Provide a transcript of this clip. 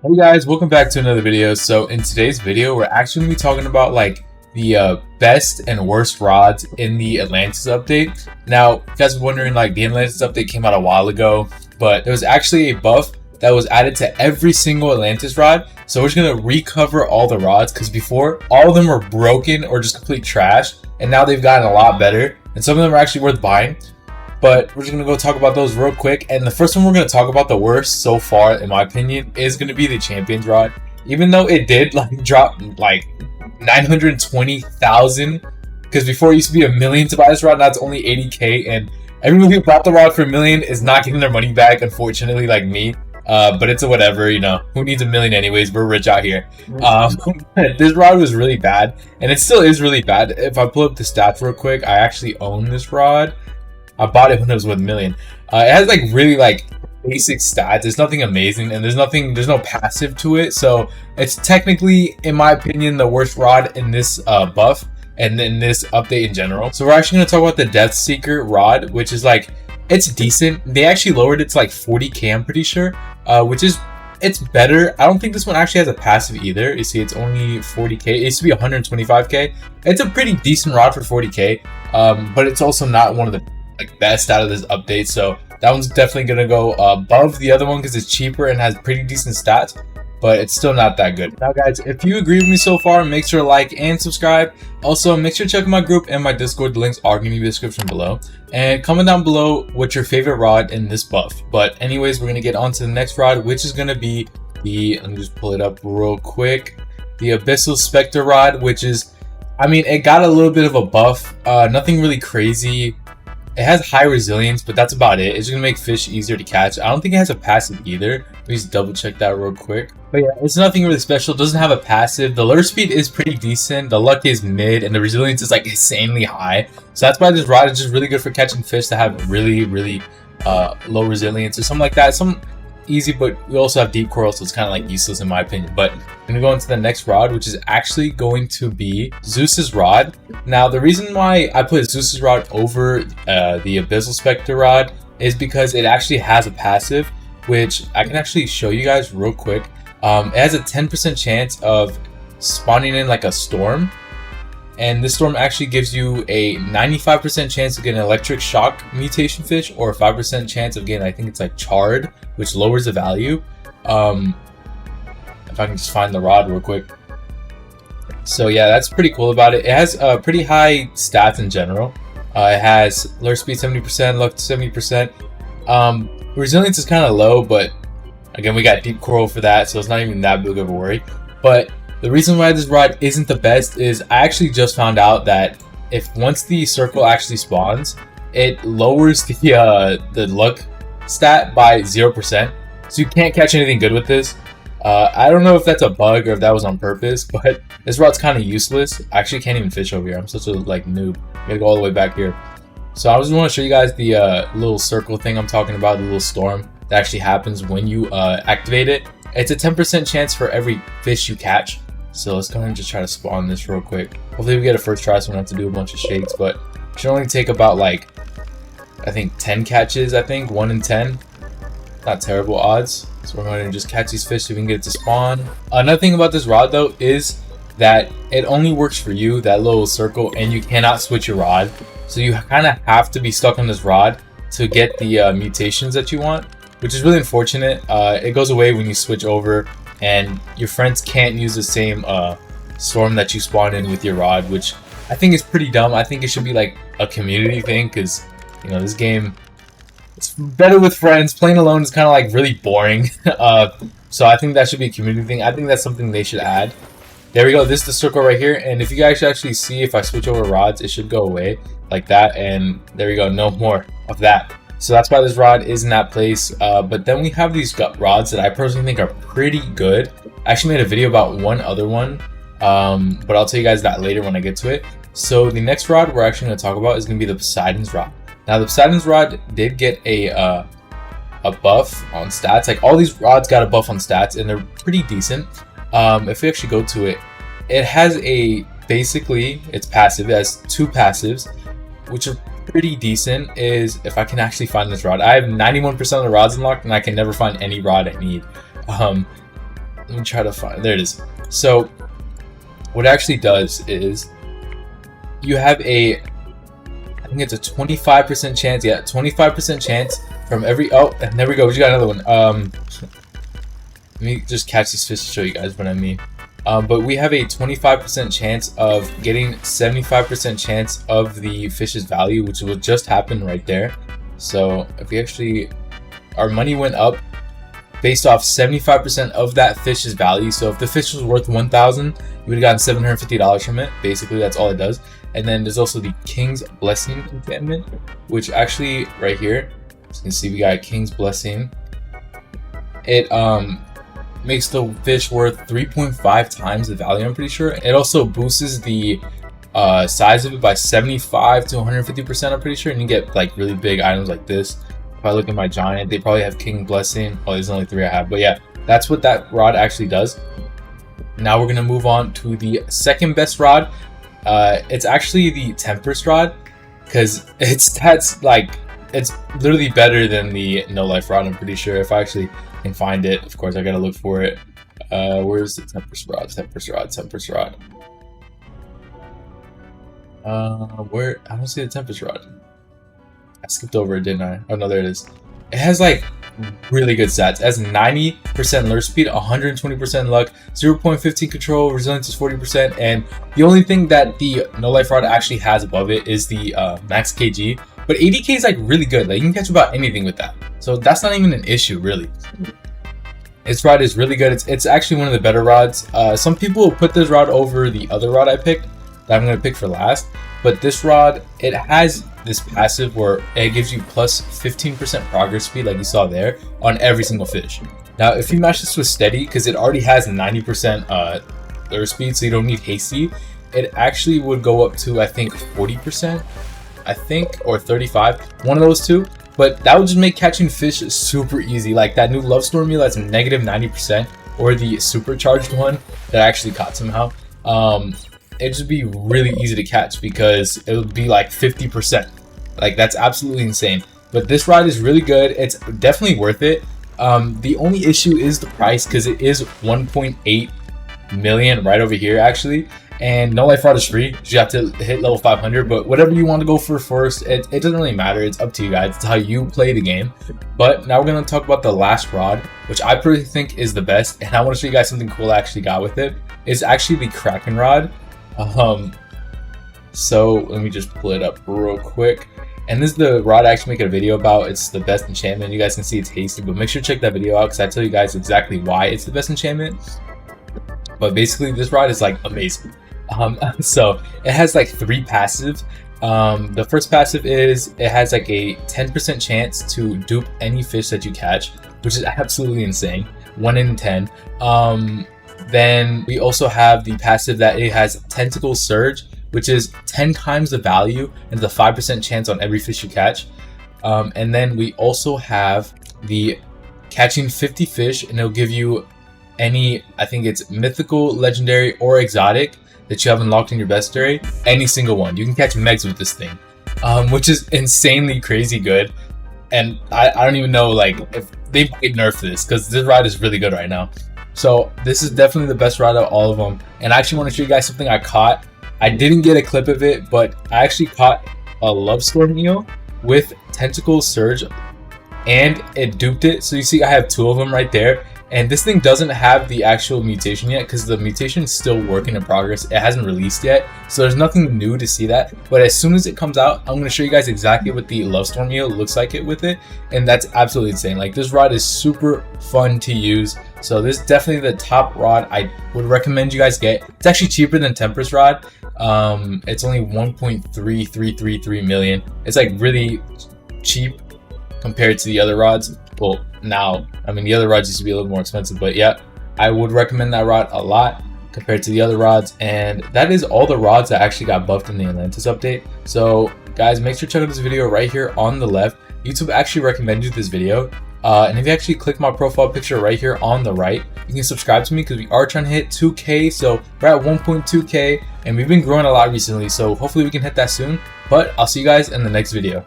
Hey guys, welcome back to another video. So in today's video, we're actually going to be talking about like the best and worst rods in the Atlantis update. Now, you guys are wondering, like, the Atlantis update came out a while ago, but there was actually a buff that was added to every single Atlantis rod. So we're just going to recover all the rods, because before, all of them were broken or just complete trash, and now they've gotten a lot better, and some of them are actually worth buying. But we're just going to go talk about those real quick. And the first one we're going to talk about, the worst so far, in my opinion, is going to be the Champions Rod. Even though it did like drop like 920,000, because before it used to be $1 million to buy this rod, now it's only 80k. And everyone who bought the rod for $1 million is not getting their money back, unfortunately, like me. But it's a whatever, you know, who needs $1 million anyways? We're rich out here. This rod was really bad, and it still is really bad. If I pull up the stats real quick, I actually own this rod. I bought it when it was worth $1 million. It has like really like basic stats. It's nothing amazing, and there's no passive to it. So it's technically, in my opinion, the worst rod in this buff and in this update in general. So we're actually going to talk about the Death Seeker rod, which is like, it's decent. They actually lowered it to like 40k, I'm pretty sure, which is, it's better. I don't think this one actually has a passive either. You see, it's only 40k. It used to be 125k. It's a pretty decent rod for 40k, but it's also not one of the like best out of this update. So that one's definitely gonna go above the other one because it's cheaper and has pretty decent stats, but it's still not that good. Now guys, if you agree with me so far, make sure to like and subscribe. Also, make sure to check my group and my Discord. The links are gonna be in the description below, and comment down below what's your favorite rod in this buff. But anyways, we're gonna get on to the next rod, which is gonna be the, let me just pull it up real quick, the Abyssal Spectre Rod, which is, I mean, it got a little bit of a buff, nothing really crazy. It has high resilience, but that's about it. It's just gonna make fish easier to catch. I don't think it has a passive either. Let me just double check that real quick. But yeah, it's nothing really special. It doesn't have a passive. The lure speed is pretty decent. The luck is mid, and the resilience is like insanely high. So that's why this rod is just really good for catching fish that have really low resilience or something like that. Some easy, but we also have deep coral, so it's kind of like useless in my opinion. But I'm gonna go into the next rod, which is actually going to be Zeus's rod. Now, the reason why I put Zeus's rod over the Abyssal Spectre Rod is because it actually has a passive, which I can actually show you guys real quick. It has a 10% chance of spawning in like a storm, and this storm actually gives you a 95% chance of getting an electric shock mutation fish, or a 5% chance of getting, I think it's like charred, which lowers the value. If I can just find the rod real quick. So yeah, that's pretty cool about it. It has pretty high stats in general. It has lure speed 70%, luck 70%. Resilience is kind of low, but again, we got deep coral for that, so it's not even that big of a worry. But the reason why this rod isn't the best is I actually just found out that if once the circle actually spawns, it lowers the luck stat by 0%. So you can't catch anything good with this. I don't know if that's a bug or if that was on purpose, but this rod's kind of useless. I actually can't even fish over here. I'm such a like noob. I gotta go all the way back here. So I just want to show you guys the little circle thing I'm talking about, the little storm that actually happens when you activate it. It's a 10% chance for every fish you catch. So let's go ahead and just try to spawn this real quick. Hopefully we get a first try, so we don't have to do a bunch of shakes, but it should only take about like, I think 10 catches, 1 in 10. Not terrible odds. So we're going to just catch these fish so we can get it to spawn. Another thing about this rod though is that it only works for you, that little circle, and you cannot switch your rod. So you kind of have to be stuck on this rod to get the mutations that you want, which is really unfortunate. It goes away when you switch over, and your friends can't use the same storm that you spawn in with your rod, which I think is pretty dumb. I think it should be like a community thing, because, you know, this game, it's better with friends. Playing alone is kind of like really boring. So I think that should be a community thing. I think that's something they should add. There we go. This is the circle right here, and if you guys actually see, if I switch over rods, it should go away like that, and there we go. No more of that. So that's why this rod is in that place. But then we have these rods that I personally think are pretty good. I actually made a video about one other one, but I'll tell you guys that later when I get to it. So the next rod we're actually going to talk about is going to be the Poseidon's rod. Now the Poseidon's rod did get a buff on stats. Like, all these rods got a buff on stats, and they're pretty decent. If we actually go to it, it has basically, it's passive. It has 2 passives, which are pretty decent. Is, if I can actually find this rod, I have 91% of the rods unlocked, and I can never find any rod I need. let me try to find, there it is. So what it actually does is you have I think it's a 25% chance, 25% chance from every, oh, and there we go, we just got another one. Let me just catch this fish to show you guys what I mean. But we have a 25% chance of getting 75% chance of the fish's value, which will just happen right there. So if we actually, our money went up based off 75% of that fish's value. So if the fish was worth 1,000, you would have gotten $750 from it. Basically, that's all it does. And then there's also the King's Blessing enchantment, which actually right here, as you can see, we got King's Blessing. It makes the fish worth 3.5 times the value, I'm pretty sure. It also boosts the size of it by 75 to 150%, I'm pretty sure, and you get like really big items like this. If I look at my giant, they probably have King Blessing. Oh, there's only 3 I have, but yeah, that's what that rod actually does. Now we're gonna move on to the second best rod. It's actually the Tempest Rod, because it's literally better than the no life rod, I'm pretty sure. If I actually can find it, of course I gotta look for it. Where's the Tempest Rod? Tempest Rod. Where? I don't see the Tempest Rod. I skipped over it, didn't I? Oh no, there it is. It has like really good stats. It has 90% lure speed, 120% luck, 0.15 control, resilience is 40%, and the only thing that the no life rod actually has above it is the max kg. But 80k is like really good. Like you can catch about anything with that. So that's not even an issue, really. This rod is really good. It's actually one of the better rods. Some people will put this rod over the other rod I picked that I'm gonna pick for last. But this rod, it has this passive where it gives you plus 15% progress speed, like you saw there, on every single fish. Now, if you match this with steady, because it already has 90% lure speed, so you don't need hasty, it actually would go up to, I think, 40%. I think, or 35, one of those two. But that would just make catching fish super easy. Like that new Love Storm meal that's negative 90%, or the supercharged one that I actually caught somehow. It'd just be really easy to catch because it would be like 50%. Like that's absolutely insane. But this rod is really good. It's definitely worth it. The only issue is the price, because it is 1.8 million right over here actually. And no life rod is free. You have to hit level 500, but whatever you want to go for first, it doesn't really matter. It's up to you guys. It's how you play the game. But now we're going to talk about the last rod, which I personally think is the best. And I want to show you guys something cool I actually got with it. It's actually the Kraken Rod. So let me just pull it up real quick. And this is the rod I actually make a video about. It's the best enchantment. You guys can see it's hasty, but make sure to check that video out because I tell you guys exactly why it's the best enchantment. But basically, this rod is like amazing. So it has like 3 passives. The first passive is it has like a 10% chance to dupe any fish that you catch, which is absolutely insane. 1 in 10. Then we also have the passive that it has Tentacle Surge, which is 10 times the value and the 5% chance on every fish you catch. And then we also have the catching 50 fish, and it'll give you any, I think it's mythical, legendary, or exotic that you have unlocked in your bestiary, any single one. You can catch megs with this thing, which is insanely crazy good. And I don't even know like if they might nerf this, because this rod is really good right now. So this is definitely the best rod out of all of them. And I actually want to show you guys something I caught. I didn't get a clip of it, but I actually caught a Love Storm eel with Tentacle Surge, and it duped it. So you see I have 2 of them right there. And this thing doesn't have the actual mutation yet, because the mutation is still working in progress. It hasn't released yet, so there's nothing new to see that. But as soon as it comes out, I'm going to show you guys exactly what the Love Storm eel looks like with it. And that's absolutely insane. Like this rod is super fun to use. So this is definitely the top rod I would recommend you guys get. It's actually cheaper than Tempest Rod. It's only 1.3333 million. It's like really cheap compared to the other rods. Well, now, I mean, the other rods used to be a little more expensive, but yeah, I would recommend that rod a lot compared to the other rods. And that is all the rods that actually got buffed in the Atlantis update. So guys, make sure to check out this video right here on the left. YouTube actually recommended this video. And if you actually click my profile picture right here on the right, you can subscribe to me because we are trying to hit 2K. So we're at 1.2K and we've been growing a lot recently. So hopefully we can hit that soon. But I'll see you guys in the next video.